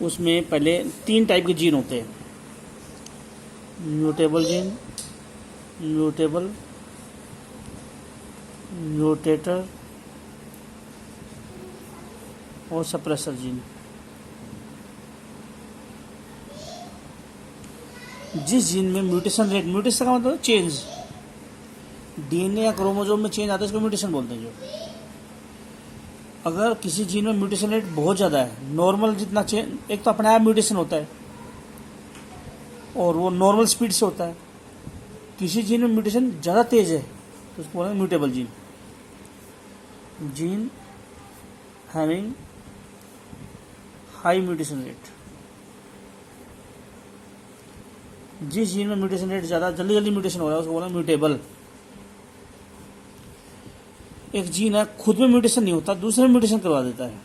उसमें पहले 3 टाइप के जीन होते हैं, म्यूटेबल जीन, म्यूटेबल, म्यूटेटर और सप्रेसर जीन। जिस जीन में म्यूटेशन रेट, म्यूटेशन का मतलब चेंज, डीएनए या क्रोमोसोम में चेंज आता है, इसको म्यूटेशन बोलते हैं। जो अगर किसी जीन में म्यूटेशन रेट बहुत ज़्यादा है, नॉर्मल जितना चेंज, एक तो अपने आप म्यूटेशन होता है और वो नॉर्मल स्पीड से होता है। किसी जीन में म्यूटेशन ज़्यादा तेज है तो उसको बोलेंगे mutable gene. Gene having high mutation rate, जिस जीन में म्यूटेशन रेट ज़्यादा जल्दी जल्दी म्यूटेशन हो रहा है उसको बोलेंगे म्यूटेबल। एक जीन है खुद में म्यूटेशन नहीं होता, दूसरे में म्यूटेशन करवा देता है,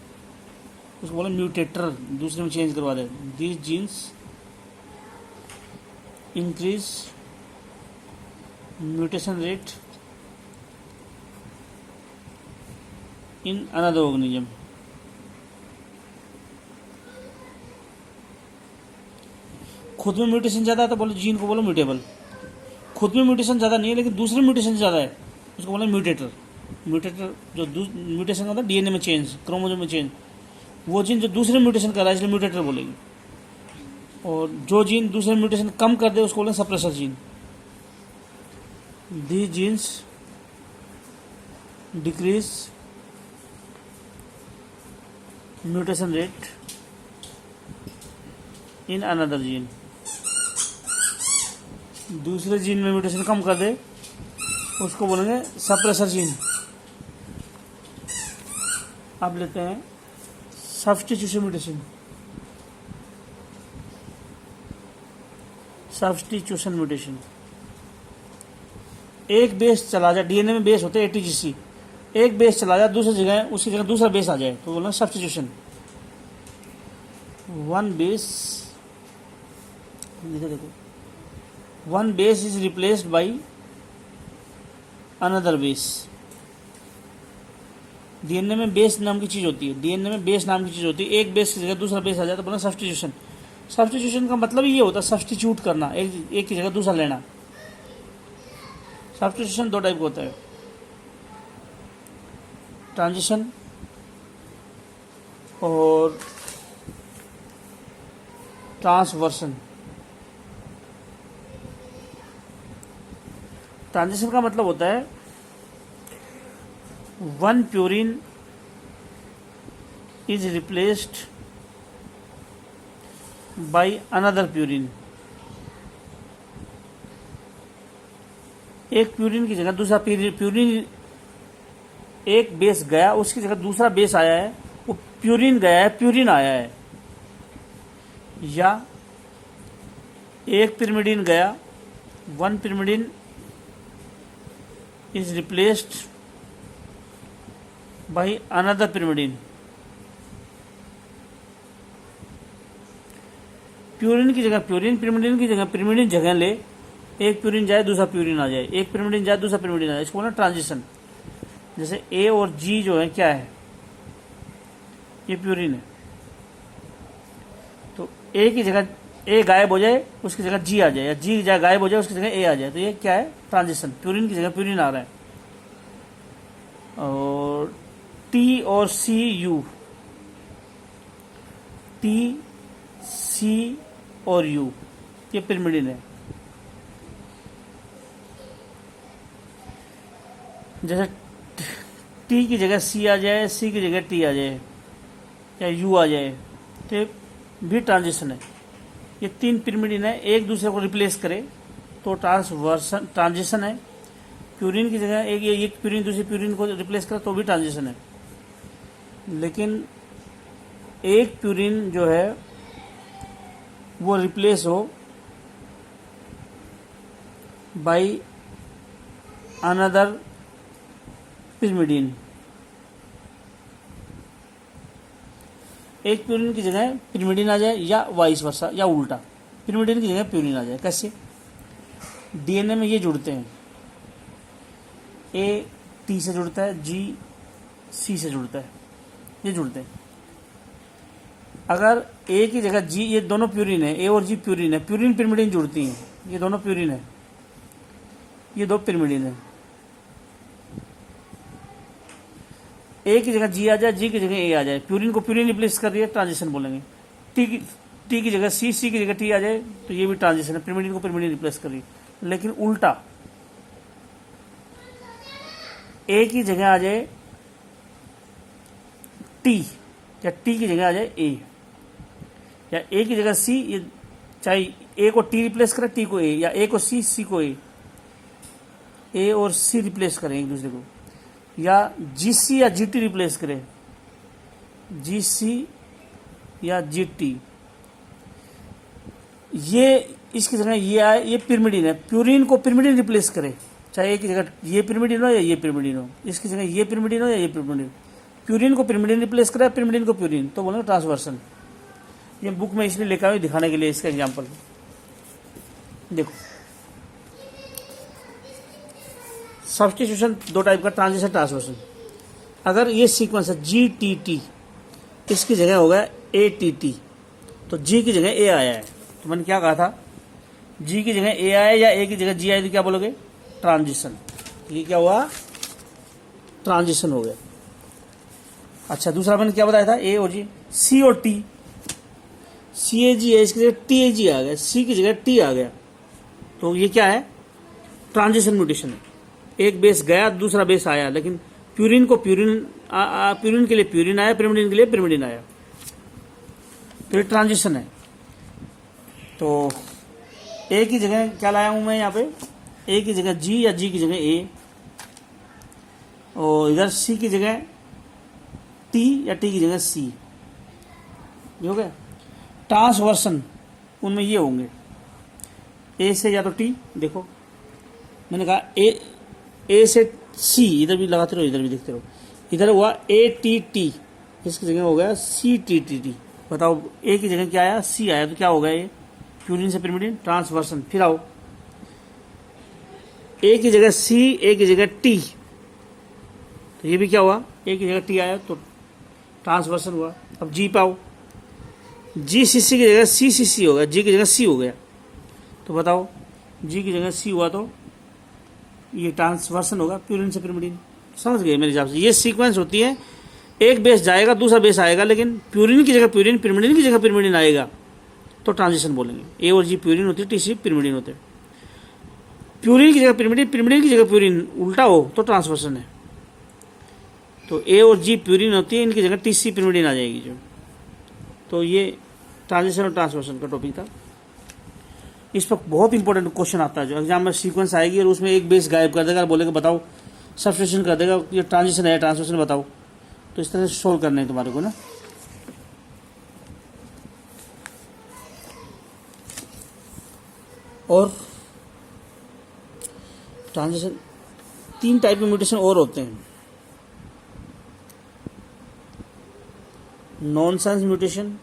उसको बोलेंगे म्यूटेटर, दूसरे में चेंज करवा दे। These genes increase mutation rate in another organism. खुद में म्यूटेशन ज़्यादा है तो बोलो जीन को बोलो म्यूटेबल। खुद में म्यूटेशन ज़्यादा नहीं है लेकिन दूसरे म्यूटेशन ज़्यादा है उसको बोलो म्यूटेटर। म्यूटेटर जो म्यूटेशन होता है डीएनए में चेंज, क्रोमोसोम में चेंज, वो जीन जो दूसरे म्यूटेशन कर रहा है इसलिए म्यूटेटर बोलेंगे। और जो जीन दूसरे म्यूटेशन कम कर दे उसको बोलेंगे suppressor gene. The genes decrease mutation rate in another gene. दूसरे जीन में म्यूटेशन कम कर दे उसको बोलेंगे सप्रेसर जीन। अब लेते हैं सब्स्टिट्यूशन म्यूटेशन। सब्स्टिट्यूशन म्यूटेशन, एक बेस चला जाए, डीएनए में बेस होते हैं एटीजीसी, एक बेस चला जाए दूसरी जगह, उसकी जगह दूसरा बेस आ जाए तो बोलना सब्स्टिट्यूशन। वन बेस, देखो one base is replaced by another base. DNA में बेस नाम की चीज होती है, डीएनए में बेस नाम की चीज होती है, एक बेस की जगह दूसरा बेस आ जाए तो बोलना सब्स्टिट्यूशन। सब्स्टिट्यूशन का मतलब ही ये होता है सब्स्टिट्यूट करना, एक की जगह दूसरा लेना। सब्स्टिट्यूशन 2 टाइप का होता है, ट्रांजिशन और ट्रांसवर्सन। ट्रांजिशन का मतलब होता है one purine is replaced by another purine. एक प्यूरिन की जगह दूसरा प्यूरिन, एक बेस गया उसकी जगह दूसरा बेस आया है, वो प्यूरिन गया है प्यूरिन आया है। या एक पिरिमिडिन गया, one pyrimidine is replaced by another pyrimidine. Purine की जगह प्यूरिन, पिरिमिडिन की जगह पिरिमिडिन जगह ले, एक प्यूरिन जाए दूसरा प्यूरिन आ जाए, एक पिरिमिडिन जाए दूसरा पिरिमिडिन आ जाए, इसको बोलना ट्रांजिशन। जैसे ए और जी जो है क्या है, ये प्यूरिन है, तो ए की जगह ए गायब हो जाए उसकी जगह जी आ जाए, या जी गायब हो जाए उसकी जगह ए आ जाए, तो ये क्या है ट्रांजिशन। प्यूरिन की जगह प्यूरिन आ रहा है। और टी और सी यू, टी सी और यू, ये पिरिमिडिन है। जैसे टी की जगह सी आ जाए, सी की जगह टी आ जाए या यू आ जाए तो भी ट्रांजिशन है। ये 3 पिरिमिडिन है, एक दूसरे को रिप्लेस करे तो ट्रांसवर्सन ट्रांजिशन है। प्यूरिन की जगह एक प्यूरिन दूसरी प्यूरिन को रिप्लेस करे तो भी ट्रांजिशन है। लेकिन एक प्यूरिन जो है वो रिप्लेस हो बाय अनदर पिरिमिडिन, एक प्यूरिन की जगह पिरिमिडिन आ जाए या वाइस वर्सा या उल्टा, पिरिमिडिन की जगह प्यूरिन आ जाए। कैसे? डीएनए में ये जुड़ते हैं, ए टी से जुड़ता है, जी सी से जुड़ता है, ये जुड़ते हैं। अगर ए की जगह जी, ये दोनों प्यूरिन है, ए और जी प्यूरिन है, प्यूरिन पिरिमिडिन जुड़ती हैं, ये दोनों प्यूरिन है, ये दो पिरिमिडिन है। ए की जगह जी आ जाए, जी की जगह ए आ जाए, प्यूरिन को प्यूरिन रिप्लेस कर रही है, ट्रांजिशन बोलेंगे। टी की जगह सी, सी की जगह टी आ जाए तो ये भी ट्रांजिशन है, पिरिमिडिन को पिरिमिडिन रिप्लेस कर रही है। लेकिन उल्टा ए की जगह आ जाए टी, या टी की जगह आ जाए ए, या ए की जगह सी, ये चाहे ए को टी रिप्लेस करे, टी को ए, या ए को सी, सी को ए और सी रिप्लेस करें एक दूसरे को, या जी सी या जी टी रिप्लेस करें, जी सी या जी टी। ये इसकी जगह ये आए, ये पिरिमिडिन है, प्यूरिन को पिरिमिडिन रिप्लेस करे, चाहे एक की जगह ये पिरिमिडिन हो या ये पिरिमिडिन हो, इसकी जगह ये पिरिमिडिन हो या ये पिरिमिडिन। प्यूरिन को पिरिमिडिन रिप्लेस करे, पिरिमिडिन को प्यूरिन, तो बोलेंगे ट्रांसवर्सन। ये बुक में इसलिए लिखा हुआ है दिखाने के लिए इसका एग्जांपल। देखो सब्स्टिट्यूशन दो टाइप का, ट्रांजिशन, ट्रांसवर्सन। अगर ये सीक्वेंस है जी टी टी, इसकी जगह होगा ए टी टी, तो जी की जगह ए आया है, तो मैंने क्या कहा था, जी की जगह ए आया या ए की जगह जी आया तो क्या बोलोगे, ट्रांजिशन। ये क्या हुआ, ट्रांजिशन हो गया। अच्छा दूसरा मैंने क्या बताया था, ए और जी, सी और टी, सी ए जी है, इसकी जगह टी ए जी आ गया, सी की जगह टी आ गया, तो ये क्या है, ट्रांजिशन म्यूटेशन है। एक बेस गया दूसरा बेस आया, लेकिन प्यूरिन को प्यूरिन प्यूरिन के लिए प्यूरिन आया, पिरिमिडिन के लिए पिरिमिडिन आया, तो ये ट्रांजिशन है। तो ए की जगह क्या लाया हूं मैं यहाँ पे, ए की जगह जी या जी की जगह ए, और इधर सी की जगह टी या टी की जगह सी, ये हो गया। ट्रांसवर्सन उनमें ये होंगे, ए से या तो टी, देखो मैंने कहा ए से सी, इधर भी लगाते रहो इधर भी देखते रहो, इधर हुआ ए टी टी, इसकी जगह हो गया सी टी टी टी। बताओ ए की जगह क्या आया, सी आया, तो क्या हो गया ये, प्यूरिन से पिरिमिडिन, ट्रांसवर्सन। फिर आओ ए की जगह सी, ए की जगह टी, तो ये भी क्या हुआ, ए की जगह टी आया तो ट्रांसवर्सन हुआ। अब जी पाओ, जी सी सी की जगह सी सी सी हो गया, जी की जगह सी हो गया, तो बताओ जी की जगह सी हुआ तो ये ट्रांसवर्सन होगा, प्यूरिन से पिरिमिडिन। समझ गए मेरे हिसाब से, ये सीक्वेंस होती है, एक बेस जाएगा दूसरा बेस आएगा, लेकिन प्यूरिन की जगह प्यूरिन, पिरिमिडिन की जगह पिरिमिडिन आएगा तो ट्रांजिशन बोलेंगे। ए और जी प्यूरिन होती है, टी सी पिरिमिडिन होते हैं। प्यूरिन की जगह पिरिमिडिन, पिरिमिडिन की जगह प्यूरिन उल्टा हो तो ट्रांसवर्सन है। तो ए और जी प्यूरिन होती है, इनकी जगह टी सी पिरिमिडिन आ जाएगी जो, तो ये ट्रांजिशन और ट्रांसवर्सन का टॉपिक था। इस पर बहुत इंपॉर्टेंट क्वेश्चन आता है जो एग्जाम में सीक्वेंस आएगी और उसमें एक बेस गायब कर देगा और बोलेगा बताओ, सब्स्टिट्यूशन कर देगा, ये ट्रांजिशन है ट्रांसवर्सन बताओ, तो इस तरह से सोल्व करना है तुम्हारे को ना। और ट्रांजिशन तीन टाइप के म्यूटेशन और होते हैं, nonsense mutation,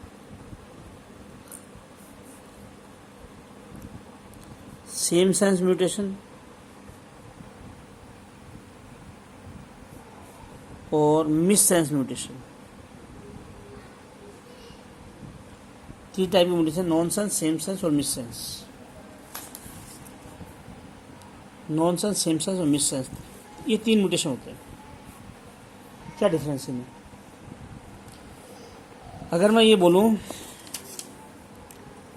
same sense mutation और मिस सेंस म्यूटेशन। तीन टाइप के म्यूटेशन, नॉनसेंस, सेम सेंस और miss sense. Nonsense, same sense और मिस सेंस, ये तीन म्यूटेशन होते हैं। क्या डिफरेंस है इनमें? अगर मैं ये बोलूं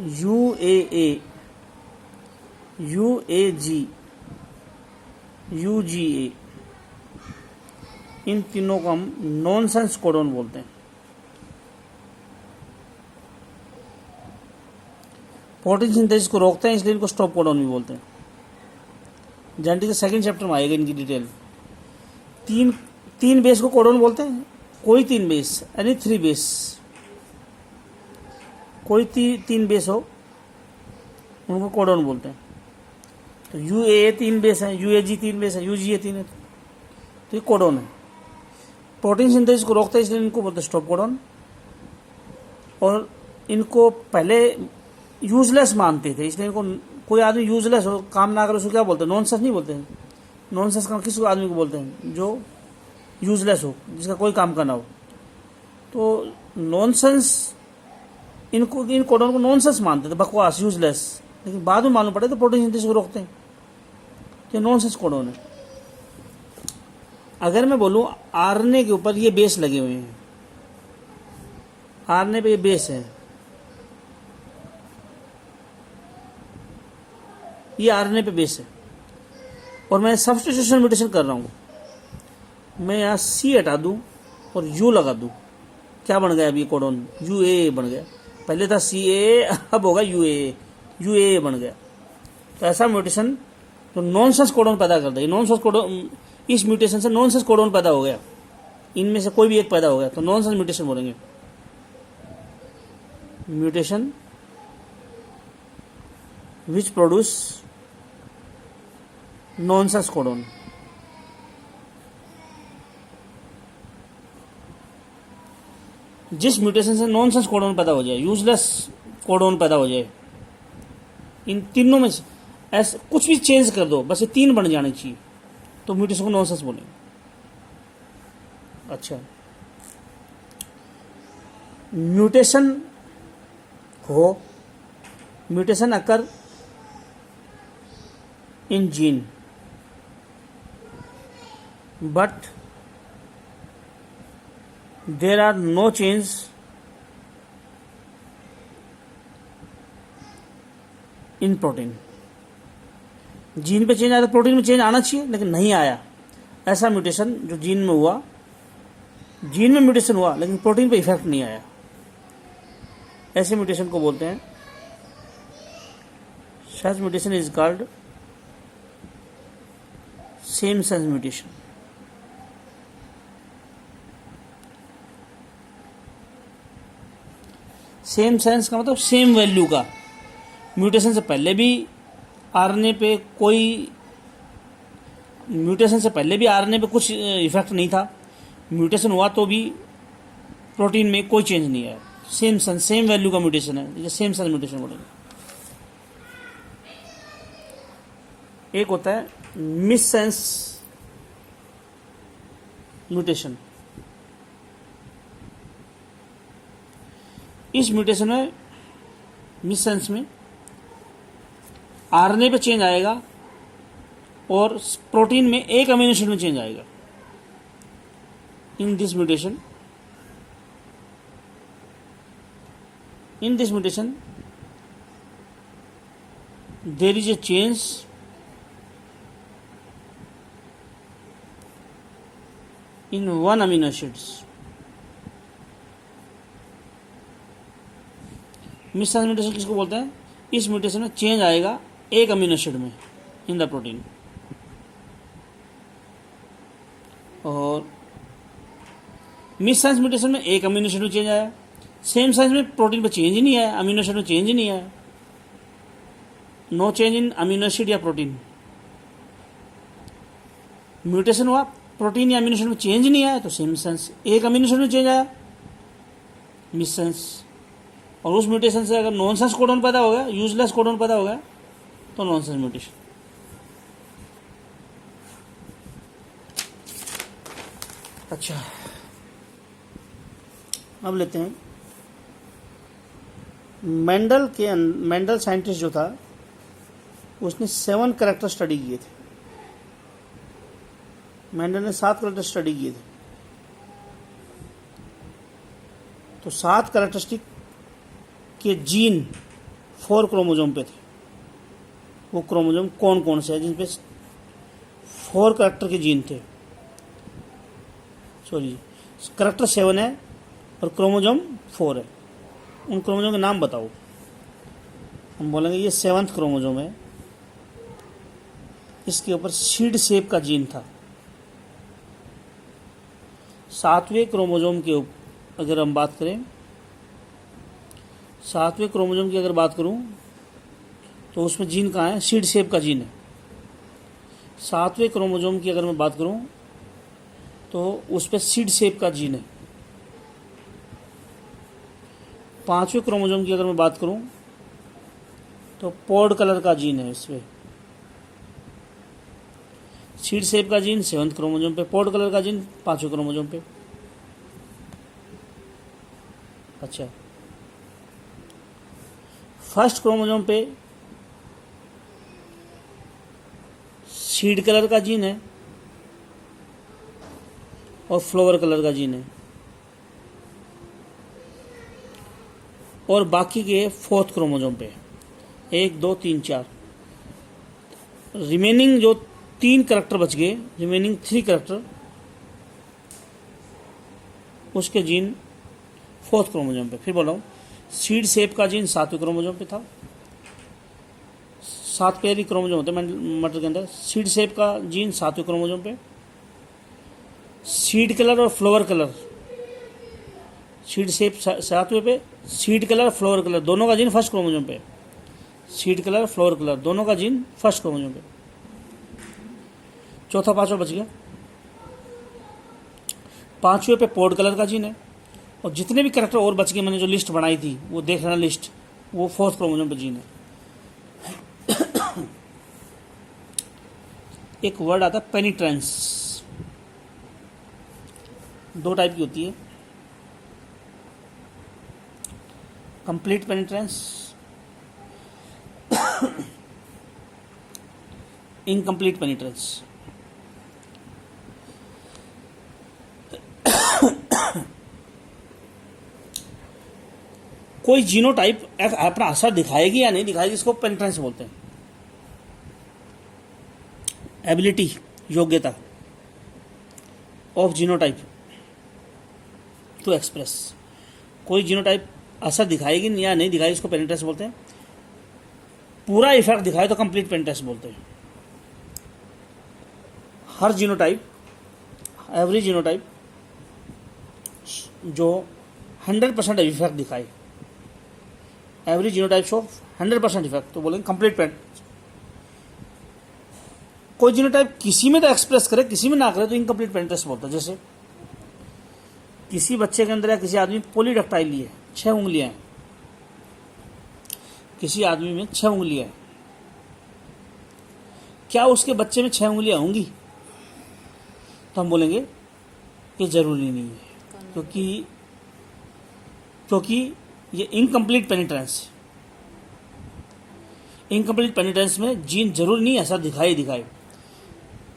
U A, U A G, U G A, इन तीनों को हम नॉनसेंस कोडॉन बोलते हैं। प्रोटीन सिंथेसिस को रोकते हैं, इसलिए इनको स्टॉप कोडॉन भी बोलते हैं। जेनेटिक्स के सेकंड चैप्टर में आएगा इनकी डिटेल। तीन बेस को कोडॉन बोलते हैं, कोई तीन बेस यानी थ्री बेस, कोई तीन बेस हो उनको कोडॉन बोलते हैं। तो यू ए तीन बेस है, यू ए जी तीन बेस है, यू जी ए तीन है, तो ये कोडॉन है। प्रोटीन सिंथेसिस को रोकता है, इसलिए इनको बोलते हैं स्टॉप कोडॉन। और इनको पहले यूजलेस मानते थे, इसलिए इनको कोई आदमी यूजलेस हो, काम ना करे, उसको क्या बोलते हैं, नॉनसेंस नहीं बोलते हैं। नॉनसेंस का किस आदमी को बोलते हैं, जो यूजलेस हो, जिसका कोई काम का ना हो। तो नॉनसेंस इनको इन कोडोन को नॉनसेंस मानते थे, बकवास, यूजलेस, लेकिन बाद में मालूम पड़े तो प्रोटीन सिंथेसिस को रोकते हैं, तो नॉनसेंस कोडोन है। अगर मैं बोलूं आरएनए के ऊपर ये बेस लगे हुए हैं, आरएनए पे ये बेस है, ये आरएनए पे बेस है, और मैं सब्स्टिट्यूशन म्यूटेशन कर रहा हूं, मैं यहाँ सी हटा दूं और यू लगा दूं, क्या बन गया? अभी कोडोन यूए बन गया। पहले था सी ए, अब होगा यूए, यूए बन गया। तो ऐसा म्यूटेशन तो नॉनसेंस कोडोन पैदा कर दे। नॉनसेंस कोडोन, इस म्यूटेशन से नॉनसेंस कोडोन पैदा हो गया, इनमें से कोई भी एक पैदा हो गया तो नॉनसेंस म्यूटेशन बोलेंगे। Mutation which produce nonsense codon. जिस म्यूटेशन से नॉनसेंस कोडोन पैदा हो जाए, यूजलेस कोडोन पैदा हो जाए, इन तीनों में से ऐसे कुछ भी चेंज कर दो, बस ये तीन बन जाने चाहिए, तो म्यूटेशन को नॉनसेंस बोलेंगे। अच्छा, म्यूटेशन हो, mutation occur in gene, but there are no change in protein। Gene पे चेंज आया तो प्रोटीन में चेंज आना चाहिए, लेकिन नहीं आया। ऐसा म्यूटेशन जो जीन में हुआ, जीन में म्यूटेशन हुआ लेकिन प्रोटीन पे इफेक्ट नहीं आया, ऐसे म्यूटेशन को बोलते हैं, such mutation is called same sense mutation। Same sense का मतलब सेम वैल्यू का। म्यूटेशन से पहले भी आरएनए पे कोई, म्यूटेशन से पहले भी आरएनए पे कुछ इफेक्ट नहीं था, म्यूटेशन हुआ तो भी प्रोटीन में कोई चेंज नहीं आया। सेम सेंस, सेम वैल्यू का म्यूटेशन है, ये सेम सेंस म्यूटेशन बोलेंगे। एक होता है मिस सेंस म्यूटेशन। इस म्यूटेशन में, मिस सेंस में, आरएनए पे चेंज आएगा और प्रोटीन में एक अमीनो एसिड में चेंज आएगा। In this mutation, there is a change in one amino acids. Missense mutation किसको बोलते हैं? इस म्यूटेशन में चेंज आएगा एक अमीनो एसिड में इन द प्रोटीन, और मिस सेंस म्यूटेशन में एक अमीनो एसिड में चेंज आया, सेम सेंस में प्रोटीन पर चेंज ही नहीं आया, अमीनो एसिड में चेंज ही नहीं आया। No change in amino acid या प्रोटीन। म्यूटेशन हुआ, प्रोटीन या अमीनो एसिड में चेंज नहीं आया, तो सेम सेंस, एक अमीनो एसिड में चेंज आया, मिस सेंस। और उस म्यूटेशन से अगर नॉनसेंस कोडोन पैदा हो गया, यूजलेस कोडोन पैदा हो गया, तो नॉनसेंस म्यूटेशन। अच्छा, अब लेते हैं मेंडल साइंटिस्ट जो था, उसने 7 कैरेक्टर स्टडी किए थे। मेंडल ने 7 कैरेक्टर स्टडी किए थे। तो 7 कैरेक्टरिस्टिक के जीन 4 क्रोमोजोम पे थे। वो क्रोमोजोम कौन कौन से है जिन पे 4 कैरेक्टर के जीन थे? सॉरी, कैरेक्टर 7 है और क्रोमोजोम 4 है। उन क्रोमोजोम के नाम बताओ। हम बोलेंगे ये 7th क्रोमोजोम है, इसके ऊपर सीड शेप का जीन था। 7वें क्रोमोजोम के ऊपर अगर हम बात करें, 7वें क्रोमोजोम की अगर बात करूं तो उसमें जीन कहाँ है? सीड शेप का जीन है। 7वें क्रोमोजोम की अगर मैं बात करूं तो उस पर सीड शेप का जीन है। 5वें क्रोमोजोम की अगर मैं बात करूं तो पॉड कलर का जीन है। इसमें सीड शेप का जीन 7th क्रोमोजोम पे, पॉड कलर का जीन 5वें क्रोमोजोम पे। अच्छा, फर्स्ट क्रोमोसोम पे सीड कलर का जीन है और फ्लावर कलर का जीन है, और बाकी के फोर्थ क्रोमोसोम पे 1 2 3 4 रिमेनिंग जो 3 करैक्टर बच गए, रिमेनिंग 3 करैक्टर, उसके जीन फोर्थ क्रोमोसोम पे। फिर बोल रहा हूँ, सीड शेप का जीन 7वें क्रोमोसोम पे था। 7 पेयर ही क्रोमोसोम होते हैं मटर के अंदर। सीड शेप का जीन 7वें क्रोमोसोम पे। सीड कलर और फ्लावर कलर, सीड शेप 7वें पे, सीड कलर फ्लावर कलर दोनों का जीन फर्स्ट क्रोमोसोम पे। सीड कलर फ्लावर कलर दोनों का जीन फर्स्ट क्रोमोसोम पे। चौथा 5वां बच गया। 5वें पे पोड कलर का जीन है, और जितने भी कैरेक्टर और बच गए, मैंने जो लिस्ट बनाई थी वो देख लेना लिस्ट, वो फोर्थ क्रोमोसोम पे जीन है। एक वर्ड आता है पेनिट्रेंस, 2 टाइप की होती है, कंप्लीट पेनिट्रेंस, इनकम्प्लीट पेनिट्रेंस। कोई जीनोटाइप अपना असर दिखाएगी या नहीं दिखाएगी, इसको पेनिट्रेंस बोलते हैं। एबिलिटी, योग्यता ऑफ जीनोटाइप टू एक्सप्रेस, कोई जीनोटाइप असर दिखाएगी या नहीं दिखाएगी, इसको पेनिट्रेंस बोलते हैं। पूरा इफेक्ट दिखाए तो कंप्लीट पेनिट्रेंस बोलते हैं। हर जीनोटाइप, एवरी जीनोटाइप जो 100% इफेक्ट दिखाए, एवरी जीनोटाइप शो 100% इफेक्ट, तो बोलेंगे कंप्लीट पेनिट्रेंस। कोई जीनोटाइप किसी में तो एक्सप्रेस करे, किसी में ना करे, तो इनकम्प्लीट पेनिट्रेंस बोलते हैं। जैसे किसी बच्चे के अंदर या किसी आदमी पॉलीडेक्टाइली है, 6 उंगलियां हैं, किसी आदमी में 6 उंगलियां हैं, क्या उसके बच्चे में 6 उंगलियां होंगी? तो हम बोलेंगे कि जरूरी नहीं है, क्योंकि ये इनकम्प्लीट पेनिट्रेंस। इनकम्प्लीट पेनिट्रेंस में जीन जरूरी नहीं असर दिखाए।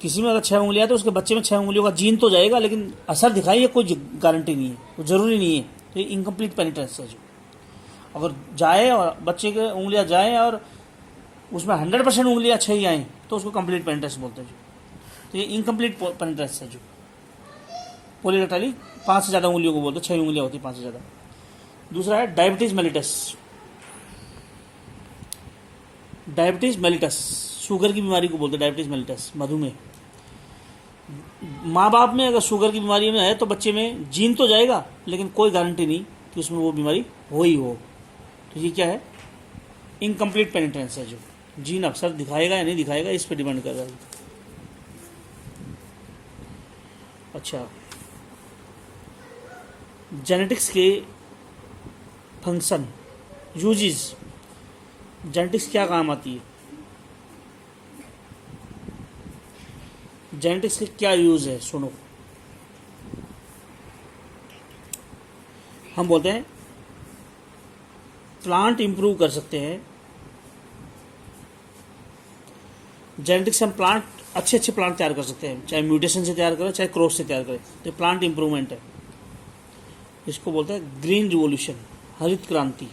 किसी में अगर 6 उंगलियां तो उसके बच्चे में 6 उंगलियों का जीन तो जाएगा, लेकिन असर दिखाई ये कोई गारंटी नहीं है, तो जरूरी नहीं है। तो ये इनकम्प्लीट पेनिट्रेंस है। जो अगर जाए और बच्चे के उंगलियां जाए और उसमें 100% उंगलियां 6 ही आए, तो उसको कंप्लीट पेनिट्रेंस बोलते हैं। तो ये इनकम्प्लीट पेनिट्रेंस है। जो पॉलीडेक्टाइली 5 से ज़्यादा उंगलियों को बोलते हैं, 6 उंगलियां होती 5 से ज़्यादा। दूसरा है diabetes mellitus. Diabetes mellitus sugar की बीमारी को बोलते हैं, डायबिटीज मेलिटस, मधुमेह। माँ बाप में अगर शुगर की बीमारी में है तो बच्चे में जीन तो जाएगा, लेकिन कोई गारंटी नहीं कि उसमें वो बीमारी हो ही हो। तो ये क्या है? इनकम्प्लीट पेनिट्रेंस है। जो जीन अक्सर दिखाएगा या नहीं दिखाएगा, इस पर डिपेंड कर रहा है। अच्छा, जेनेटिक्स के फंक्शन, यूजेस, जेनेटिक्स क्या काम आती है, जेनेटिक्स के क्या यूज है, सुनो। हम बोलते हैं प्लांट इंप्रूव कर सकते हैं। जेनेटिक्स से हम प्लांट, अच्छे प्लांट तैयार कर सकते हैं, चाहे म्यूटेशन से तैयार करें, चाहे क्रॉस से तैयार करें, तो प्लांट इंप्रूवमेंट है। इसको बोलते हैं ग्रीन रिवॉल्यूशन, हरित क्रांति।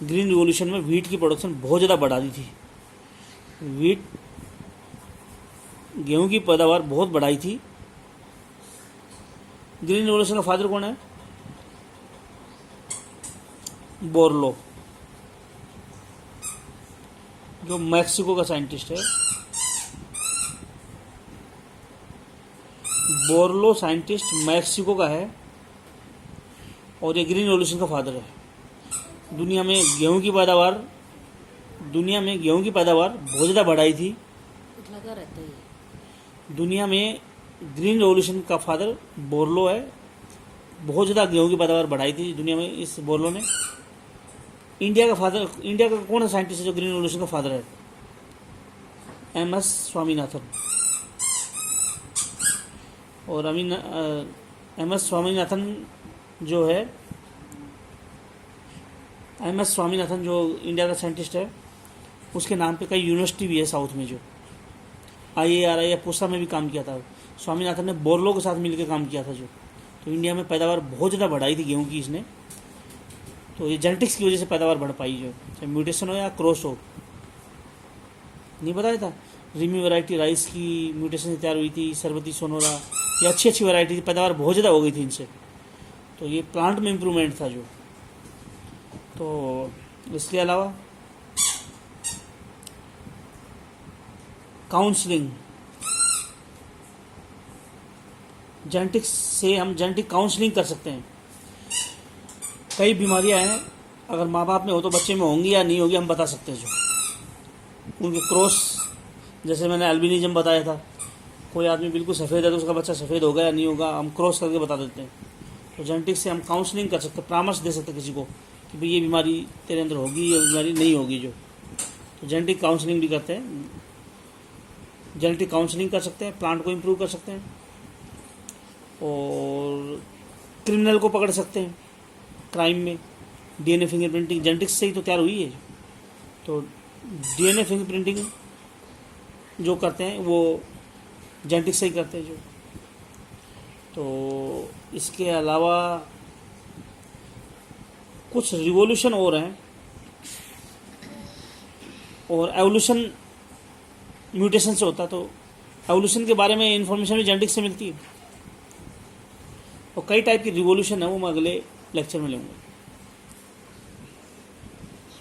ग्रीन रिवॉल्यूशन में व्हीट की प्रोडक्शन बहुत ज़्यादा बढ़ा दी थी। व्हीट, गेहूं की पैदावार बहुत बढ़ाई थी। ग्रीन रिवॉल्यूशन का फादर कौन है? बोरलो, जो मैक्सिको का साइंटिस्ट है। बोरलो साइंटिस्ट मैक्सिको का है, और ये ग्रीन रिवॉल्यूशन का फादर है। दुनिया में गेहूं की पैदावार बहुत ज़्यादा बढ़ाई थी। लगा रहता है। दुनिया में ग्रीन रिवॉल्यूशन का फादर बोरलो है। बहुत ज़्यादा गेहूं की पैदावार बढ़ाई थी दुनिया में इस बोरलो ने। इंडिया का कौन सा साइंटिस्ट है जो ग्रीन रिवॉल्यूशन का फादर है? MS स्वामीनाथन। और MS स्वामीनाथन जो है MS स्वामीनाथन जो इंडिया का साइंटिस्ट है, उसके नाम पे कई यूनिवर्सिटी भी है साउथ में, जो IARI या पूसा में भी काम किया था। स्वामीनाथन ने बोरलो के साथ मिलकर काम किया था, जो तो इंडिया में पैदावार बहुत ज़्यादा बढ़ाई थी गेहूँ की इसने। तो ये जेनेटिक्स की वजह से पैदावार बढ़ पाई, जो चाहे म्यूटेशन हो या क्रॉस हो। नहीं बताया था, रिमी वैरायटी राइस की म्यूटेशन से तैयार हुई थी, सरबती सोनोरा, ये अच्छी अच्छी वैरायटी थी, पैदावार बहुत ज़्यादा हो गई थी इनसे। तो ये प्लांट में इम्प्रूवमेंट था जो। तो इसके अलावा काउंसलिंग, जेनेटिक्स से हम जेनेटिक काउंसलिंग कर सकते हैं। कई बीमारियां हैं, अगर माँ बाप में हो तो बच्चे में होंगी या नहीं होगी हम बता सकते हैं। जो उनके क्रॉस, जैसे मैंने अल्बिनिज्म बताया था, कोई आदमी बिल्कुल सफ़ेद है तो उसका बच्चा सफ़ेद होगा या नहीं होगा हम क्रॉस करके बता देते हैं। तो जेनेटिक्स से हम काउंसलिंग कर सकते हैं, परामर्श दे सकते हैं किसी को कि भाई ये बीमारी तेरे अंदर होगी, ये बीमारी नहीं होगी। जो तो जेनेटिक काउंसलिंग भी करते हैं, जेनेटिक काउंसलिंग कर सकते हैं, प्लांट को इम्प्रूव कर सकते हैं, और क्रिमिनल को पकड़ सकते हैं क्राइम में। DNA फिंगरप्रिंटिंग जेनेटिक्स से ही तो तैयार हुई है। तो DNA फिंगरप्रिंटिंग जो करते हैं वो जेनेटिक्स से ही करते हैं। जो तो इसके अलावा कुछ रिवॉल्यूशन और हैं, और एवोल्यूशन म्यूटेशन से होता है। तो एवोल्यूशन के बारे में इंफॉर्मेशन भी जेनेटिक्स से मिलती है, और कई टाइप की रिवॉल्यूशन है वो मैं अगले लेक्चर में लूँगा।